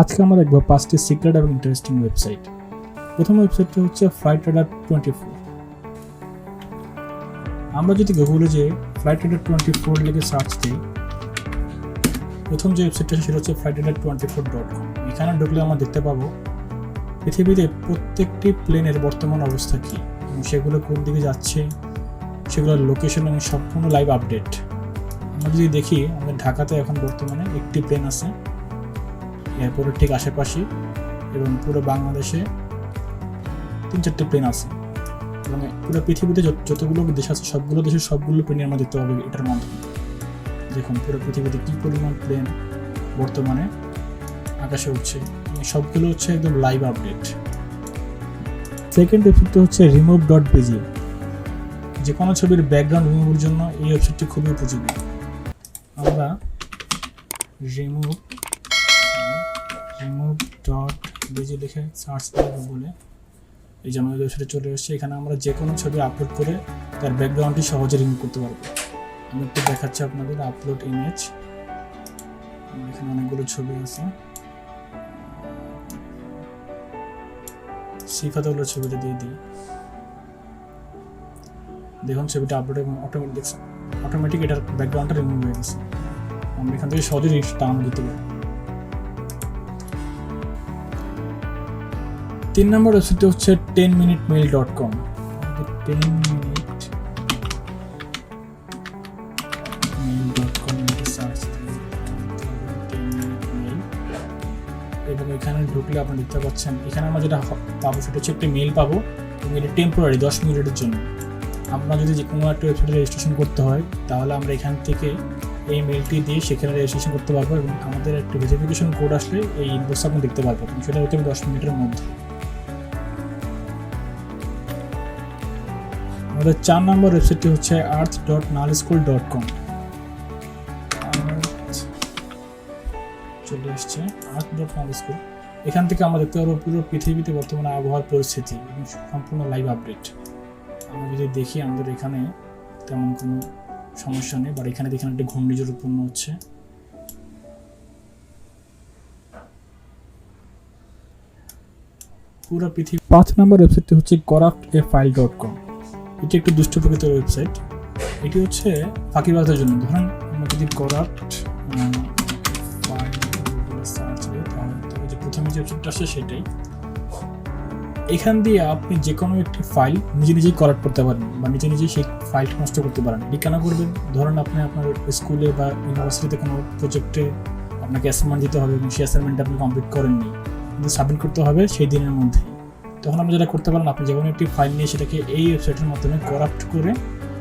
আজকে আমরা দেখব 5টি সিক্রেট এবং ইন্টারেস্টিং ওয়েবসাইট। প্রথম ওয়েবসাইটটি হচ্ছে ফ্লাইট রাডার 24। আমরা যদি গুগলে যে ফ্লাইট রাডার 24 লিখে সার্চ দিই, প্রথম যে ওয়েবসাইটটা সেটা হচ্ছে flightradar24.com। এখানে ঢুকলে আমরা দেখতে পাবো পৃথিবীতে প্রত্যেকটি প্লেনের বর্তমান অবস্থা কী এবং সেগুলো কোন দিকে যাচ্ছে, সেগুলোর লোকেশন এবং সম্পূর্ণ লাইভ আপডেট। আমরা যদি দেখি, আমাদের ঢাকাতে এখন বর্তমানে একটি প্লেন আছে এয়ারপোর্টের ঠিক আশেপাশে, এবং পুরো বাংলাদেশে 3-4টি প্লেন আছে, এবং পুরো পৃথিবীতে যতগুলো দেশ আছে সবগুলো দেশের সবগুলো প্লেনই আমরা দেখতে পাবো এটার মাধ্যমে। দেখুন পুরো পৃথিবীতে কী পরিমাণ প্লেন বর্তমানে আকাশে উঠছে, এবং সবগুলো হচ্ছে একদম লাইভ আপডেট। সেকেন্ড ওয়েবসাইটটি হচ্ছে remove.bg। যে কোনো ছবির ব্যাকগ্রাউন্ড রিমুভের জন্য এই ওয়েবসাইটটি খুবই উপযোগী। আমরা remove.bg লিখে সার্চ করব বলে এই যে আমাদের ওয়েবসাইটে চলে এসেছে। এখানে আমরা যে কোনো ছবি আপলোড করে তার ব্যাকগ্রাউন্ডটি সহজে রিমুভ করতে পারবো। আমি একটু দেখাচ্ছি আপনাদের আপলোড ইমেজ। এখানে অনেকগুলো ছবি আছে, সিফাতুল্লাহর ছবিটা দিয়ে দিই। দেখুন ছবিটা আপলোড এবং অটোমেটিক এটার ব্যাকগ্রাউন্ডটা রিমুভ হয়ে গেছে। আমরা এখান থেকে সহজে ডাউন দিতে পারি। 3 নম্বর ওয়েবসাইটটি হচ্ছে 10minutemail.com। 10minutemail.com সার্চ এবং এখানে ঢুকলে আপনি দেখতে পাচ্ছেন এখানে আমরা যেটা পাবো সেটা হচ্ছে একটি মেইল পাবো, এবং এটা টেম্পোরারি 10 মিনিটের জন্য। আমরা যদি যে কোনো একটা ওয়েবসাইটে রেজিস্ট্রেশন করতে হয় তাহলে আমরা এখান থেকে এই মেইলটি দিয়ে সেখানে রেজিস্ট্রেশন করতে পারবো, এবং আমাদের একটা ভেরিফিকেশন কোড আসলে এই ইনবক্স আপনি দেখতে পারবেন, সেটা হচ্ছে 10 মিনিটের মধ্যে। আমাদের 4 নম্বর ওয়েবসাইটটি হচ্ছে earth.nullschool.com। চলে এসছে earth.nullschool। এখান থেকে আমরা দেখতে পারবো পুরো পৃথিবীতে বর্তমানে আবহাওয়ার পরিস্থিতি এবং সম্পূর্ণ লাইভ আপডেট। আমরা যদি দেখি আমাদের এখানে তেমন কোনো সমস্যা নেই, বাট এখানে দেখেন একটা ঘূর্ণিঝড় উৎপন্ন হচ্ছে। পুরো পৃথিবী। 5 নম্বর ওয়েবসাইটটি হচ্ছে corruptafile.com। এটি একটি দুষ্ট প্রকৃতির ওয়েবসাইট। এটি হচ্ছে ফাঁকিবাজদের জন্য। ধরুন আমরা যদি করাপ্ট সার্চ করি তাহলে যে প্রথমে যে ওয়েবসাইটটা আসছে সেটাই। এখান দিয়ে আপনি যে কোনো একটি ফাইল নিজেই করাপ্ট করতে পারেন বা নিজেই সেই ফাইলটা নষ্ট করতে পারেন। এটি কেন করবেন? ধরুন আপনি আপনার স্কুলে বা ইউনিভার্সিটিতে কোনো প্রজেক্টে আপনাকে অ্যাসাইনমেন্ট দিতে হবে এবং সেই অ্যাসাইনমেন্টটা আপনি কমপ্লিট করেননি, কিন্তু সাবমিট করতে হবে সেই দিনের মধ্যে। তখন আপনি যেটা করতে পারেন, আপনি যে কোনো একটি ফাইল নিয়ে সেটাকে এই ওয়েবসাইটের মাধ্যমে করাপ্ট করে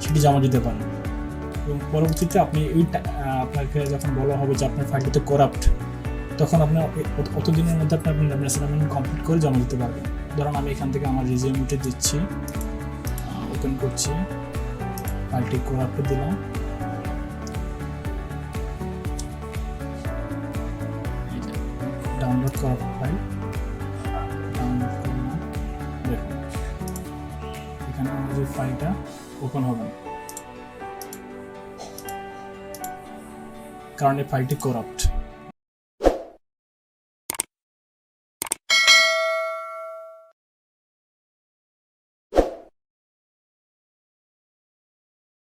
সেটি জমা দিতে পারেন, এবং পরবর্তীতে আপনি আপনাকে যখন বলা হবে যে আপনার ফাইলটিতে করাপ্ট, তখন আপনি অত দিনের মধ্যে আপনি আপনার অ্যাসাইনমেন্ট কমপ্লিট করে জমা দিতে পারবেন। ধরুন আমি এখান থেকে আমার রিজিউমটি দিচ্ছি, ওপেন করছি, ফাইলটি করাপ্টে দিলাম, ডাউনলোড করাপ্ট ফাইল ডাউনলোড করলাম। দেখুন এখানে আমাদের ফাইলটা ওপেন হবে না, কারণ এই ফাইলটি করাপ্ট।